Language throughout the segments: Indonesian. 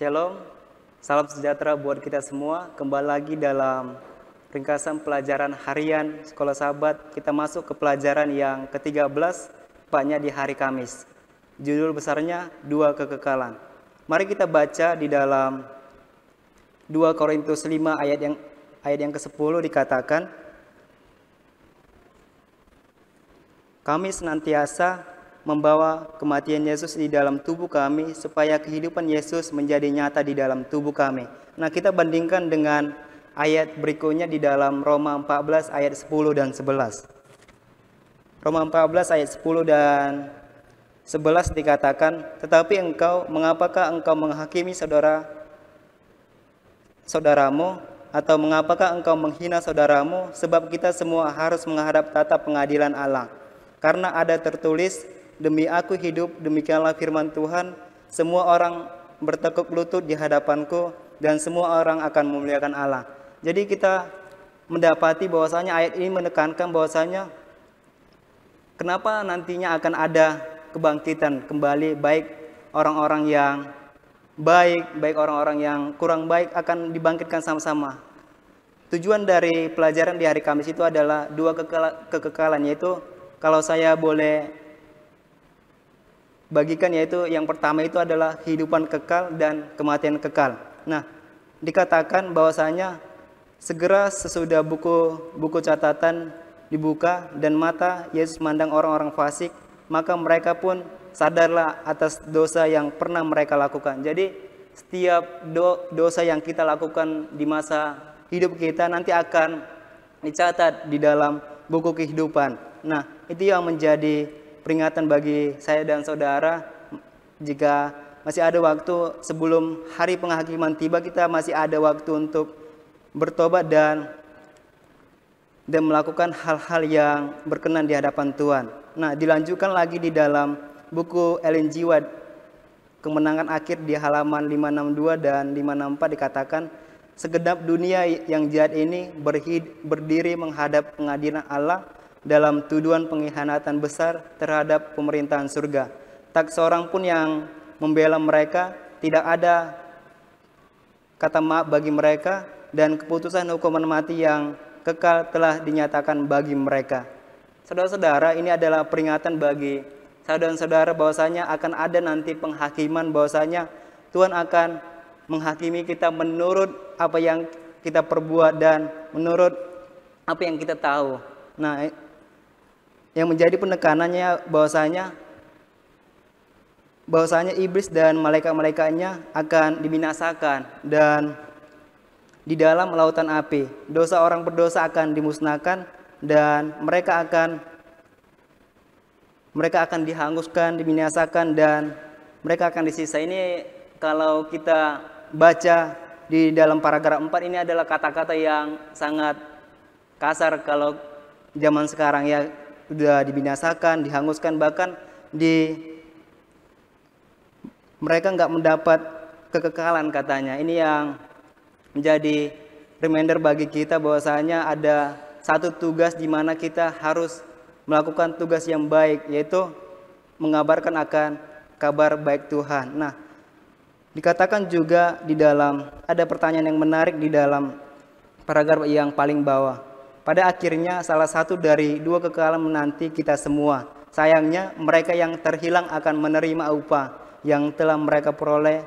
Shalom, salam sejahtera buat kita semua. Kembali lagi dalam ringkasan pelajaran harian Sekolah Sahabat. Kita masuk ke pelajaran yang ke-13, tepatnya di hari Kamis. Judul besarnya Dua Kekekalan. Mari kita baca di dalam 2 Korintus 5 ayat yang ke-10 dikatakan, kami senantiasa membawa kematian Yesus di dalam tubuh kami supaya kehidupan Yesus menjadi nyata di dalam tubuh kami. Nah, kita bandingkan dengan ayat berikutnya di dalam Roma 14 ayat 10 dan 11. Roma 14 ayat 10 dan 11 dikatakan, tetapi engkau, mengapakah engkau menghakimi saudaramu, atau mengapakah engkau menghina saudaramu? Sebab kita semua harus menghadap tatap pengadilan Allah. Karena ada tertulis, demi aku hidup, demikianlah firman Tuhan, semua orang bertekuk lutut di hadapanku, dan semua orang akan memuliakan Allah. Jadi kita mendapati bahwasanya ayat ini menekankan bahwasanya kenapa nantinya akan ada kebangkitan kembali, baik orang-orang yang baik orang-orang yang kurang baik akan dibangkitkan sama-sama. Tujuan dari pelajaran di hari Kamis itu adalah dua kekekalan, yaitu kalau saya boleh bagikan, yaitu yang pertama itu adalah kehidupan kekal dan kematian kekal. Nah, dikatakan bahwasanya segera sesudah buku catatan dibuka dan mata Yesus memandang orang-orang fasik, maka mereka pun sadarlah atas dosa yang pernah mereka lakukan. Jadi setiap dosa yang kita lakukan di masa hidup kita nanti akan dicatat di dalam buku kehidupan. Nah, itu yang menjadi peringatan bagi saya dan saudara. Jika masih ada waktu sebelum hari penghakiman tiba, kita masih ada waktu untuk bertobat dan melakukan hal-hal yang berkenan di hadapan Tuhan. Nah, dilanjutkan lagi di dalam buku Ellen G. White, Kemenangan Akhir, di halaman 562 dan 564 dikatakan, segenap dunia yang jahat ini berdiri menghadap pengadilan Allah dalam tuduhan pengkhianatan besar terhadap pemerintahan surga. Tak seorang pun yang membela mereka, tidak ada kata maaf bagi mereka, dan keputusan hukuman mati yang kekal telah dinyatakan bagi mereka. Saudara-saudara, ini adalah peringatan bagi saudara-saudara bahwasanya akan ada nanti penghakiman, bahwasanya Tuhan akan menghakimi kita menurut apa yang kita perbuat dan menurut apa yang kita tahu. Nah, yang menjadi penekanannya bahwasanya iblis dan malaikat-malaikatnya akan dibinasakan dan di dalam lautan api. Dosa orang berdosa akan dimusnahkan dan mereka akan dihanguskan, dibinasakan, dan mereka akan disisa. Ini kalau kita baca di dalam paragraf 4, ini adalah kata-kata yang sangat kasar kalau zaman sekarang, ya. Sudah dibinasakan, dihanguskan, bahkan mereka nggak mendapat kekekalan katanya. Ini yang menjadi reminder bagi kita bahwasanya ada satu tugas di mana kita harus melakukan tugas yang baik, yaitu mengabarkan akan kabar baik Tuhan. Nah, dikatakan juga di dalam, ada pertanyaan yang menarik di dalam paragraf yang paling bawah. Pada akhirnya salah satu dari dua kekekalan menanti kita semua. Sayangnya mereka yang terhilang akan menerima upah yang telah mereka peroleh,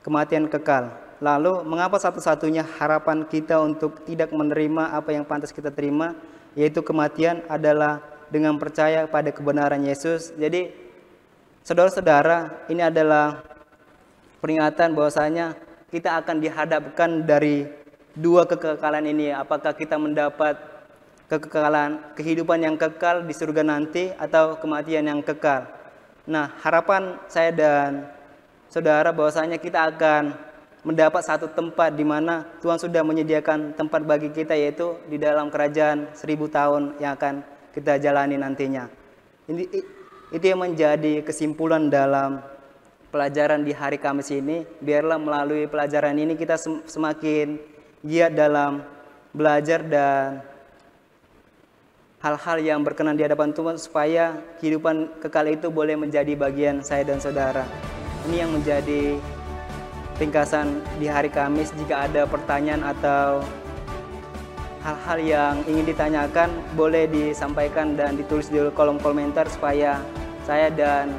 kematian kekal. Lalu mengapa satu-satunya harapan kita untuk tidak menerima apa yang pantas kita terima, yaitu kematian, adalah dengan percaya pada kebenaran Yesus. Jadi saudara-saudara, ini adalah peringatan bahwasanya kita akan dihadapkan dari dua kekekalan ini. Apakah kita mendapat kekekalan, kehidupan yang kekal di surga nanti, atau kematian yang kekal. Nah, harapan saya dan saudara bahwasanya kita akan mendapat satu tempat di mana Tuhan sudah menyediakan tempat bagi kita, yaitu di dalam kerajaan 1000 tahun yang akan kita jalani nantinya. Itu yang menjadi kesimpulan dalam pelajaran di hari Kamis ini. Biarlah melalui pelajaran ini kita semakin giat dalam belajar dan hal-hal yang berkenan di hadapan Tuhan, supaya kehidupan kekal itu boleh menjadi bagian saya dan saudara. Ini yang menjadi ringkasan di hari Kamis. Jika ada pertanyaan atau hal-hal yang ingin ditanyakan, boleh disampaikan dan ditulis di kolom komentar supaya saya dan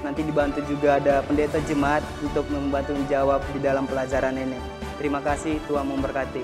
nanti dibantu juga ada pendeta jemaat untuk membantu menjawab di dalam pelajaran ini. Terima kasih, Tuhan memberkati.